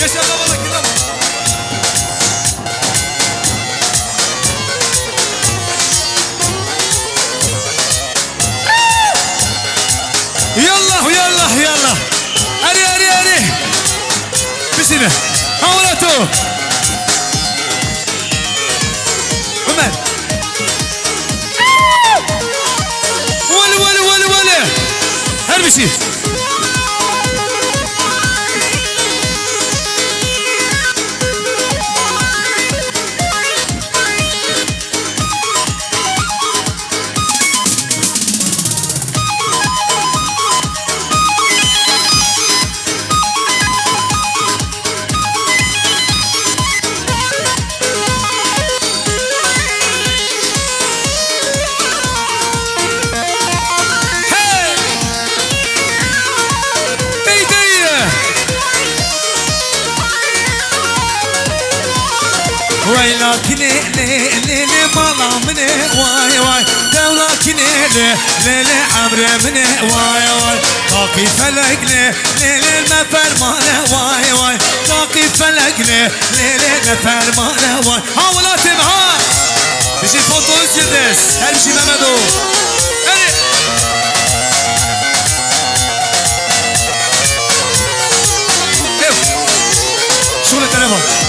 Yaşa babalık yılan. يلا يلا يلا اري اري اري بسيبه هاولاتو عمر ولا ولا ولا ولا هربشي ويلاكني ليلي مالا مني واي واي دولاكني ليلي عمري مني واي واي باقي فلقني ليلي المفرمانة واي واي باقي فلقني ليلي المفرمانة واي هاولاتي معاه بيجي فوتو يدس هرشي ممدو شو التليفون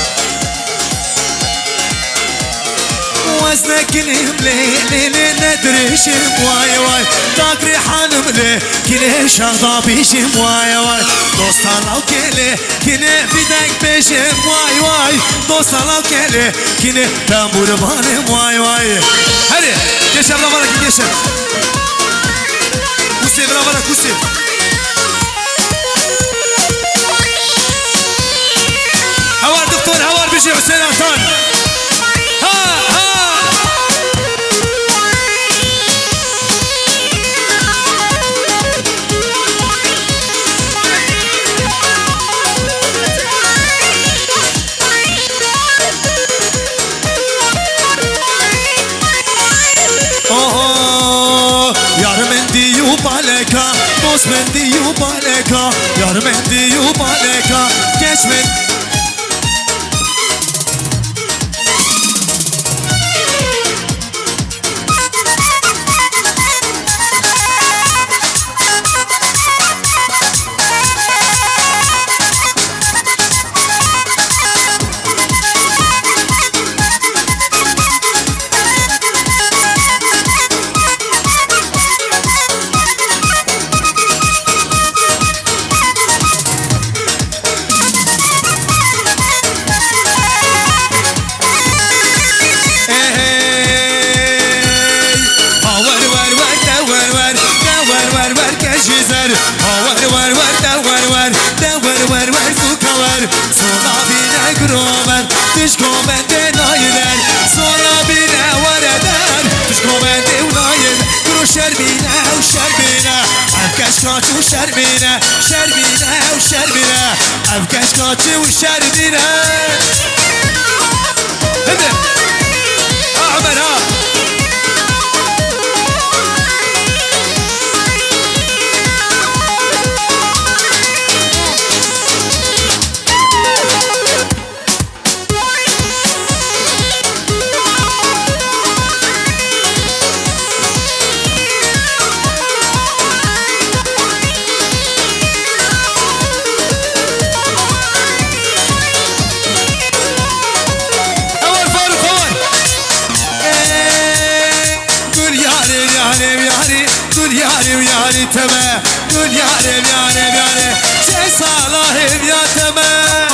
وزنك لي ندريشم واي واي تاكري حانم لي كلي شغابيشم واي واي دوستانا وكلي كلي بدك بيشم واي واي دوستانا وكلي كلي تامور بانم واي واي هري كيشم رافرك كيشم كوسي برافرك كوسي هوار دكتور هوار بيجي حسين عطان بالكا دوست من ديو بالكا يار من ديو بالكا كيش من تشكو بنده نايدن سولا بينا وردن تشكو بنده ونايد كرو شربينا وشربينا أفكاش كاتش وشربينا شربينا وشربينا أفكاش كاتش وشربينا هدي عمر ها ياري تمام قول ياري ياري ياري شي صلاح يا تمام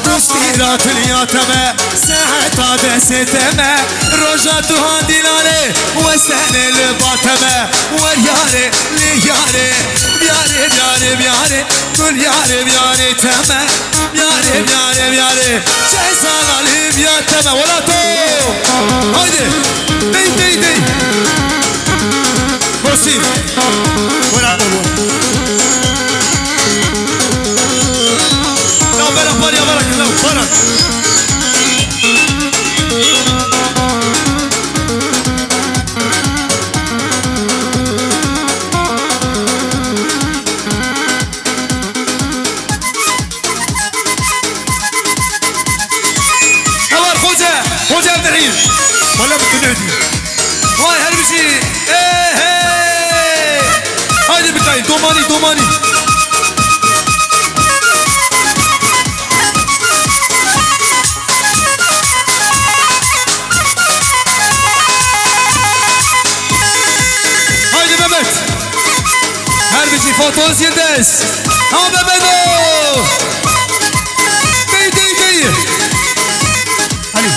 دوستيرات الياتمة ساعة دستمة رجعت هادي لالي وسن الباطمة والياري لياري بياري بياري بياري كل ياري بياري تمة بياري بياري بياري شي صالة الياتمة ولا تو هايدي دي دي دي بوسي ولا لا بلا بلا بلا الحين ولا بتنادي واي هربشي ايه ايه هايدي بكاي دوماني دوماني هايدي بابت هربشي فوتوز يلدس ها بابدو دي دي دي هني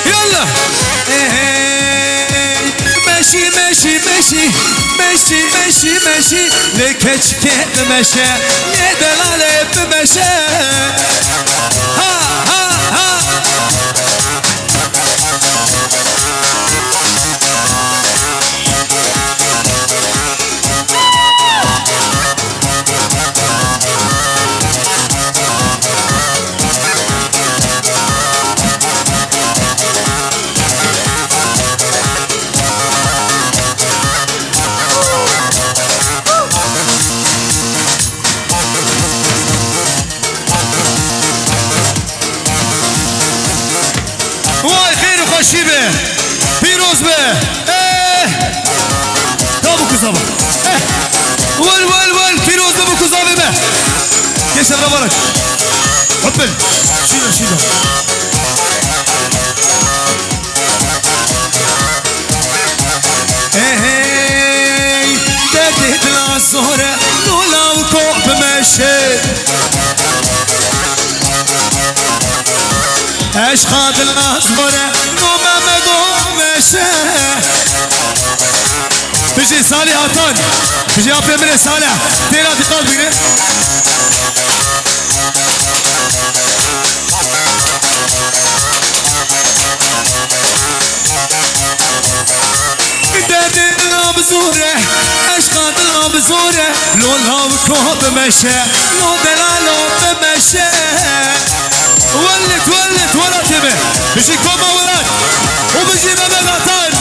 يلا ماشي ماشي ماشي ماشي ماشي ماشي لكش كيف مشى ندلالي بمشى ها ها ها واي خير وخشي به بيروز به ايه ابو كزابه ايه ول ول ول بيروز ابو كزابه به كيس برافو حبل شيله شيله ايه بدت العصورة لولا وكوب ماشي اشخاط الأصبرة نوما مدوم ماشي بيجي صالح هاتان بيجي أبي من صالح تيرا في قلبي دادي الأبزورة اشخاط الأبزورة لولا وكوب ماشي لو دلالو بماشي ولت ولت ولا تبه بيجي كوما ولد وبيجي بابا غطان